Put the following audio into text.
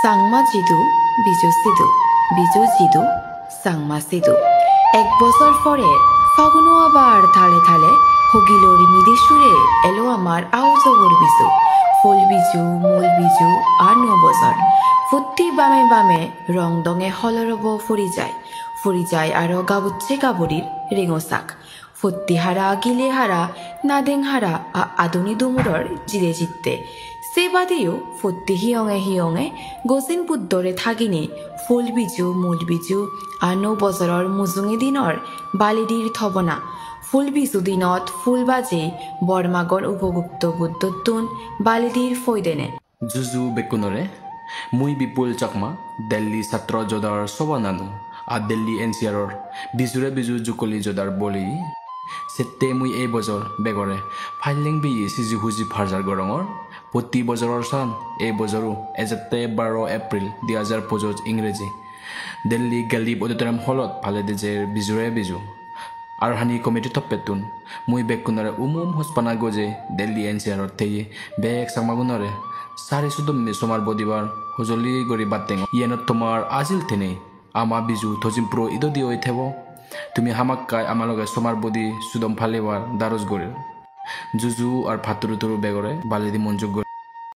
Sangma jidu, biju sidu, biju jidu, sangma sidu. এক বছর পরে ফাগুনো আবার থালে থালে হগিলোর মিদি সুরে এলো আমার আউজগর বিজু ফুল বিজু মূল বিজু আর 9 বছর ফুটি বামে বামে রং দঙে হলরব ফুরি যায় আর গাবুচ্ছে গাবরির রেঙো শাক ফুটি হারা গিলে হারা নাদেং হারা আদনি দুমুরর জিরে জিততে সে বাদেও ফুটি হিয়ঙে গজিন বুদ্ধরে থাকিনি ফুল বিজু মূল বিজু আর 9 বছৰৰ মুজুঙি দিনৰ বালিদিৰ থবনা ফুল বিজু দিনত ফুল বাজে বৰমাগৰ উপগুপ্ত বুদ্ধতুন বালিদিৰ ফৈদেনে জুজু বেকুনরে মুই বিপুল চাকমা দিল্লী ছাত্র জদার সবানানু আর দিল্লী এনসিআরর বিজুরে বিজু জুকলি জদার বলি সেতে মুই এই বছর বেগরে ফাইলিং বি সিজি হুজি ফারজার গরঙর প্রতি বছরের সান এই বছরও এজাতে 12 এপ্রিল 2025 ইংরেজি দিল্লী গালিব অডিটোরিয়াম হলত ফালে দিজে বিজুরে বিজু আর হানি কমিটি তপ্পেতুন মুই বেকুনরে হসপানা গজে দিল্লী এনসিআরর থেয়ে বেগ সামাগুনরে সারি সুদম্মি সোমার বদিবার হুজলি গরি বাতেং ইয়েনত তোমার আজিল থেনে আমা বিজু থজিম প্রো ইদদি ওই থেব তুমি হামাক্কাই আমার লগে সোমার বদি সুদম ফালেবার দারজ গরে জুজু আর ফাতুরু তুরু বেগরে বালিদি মঞ্জুক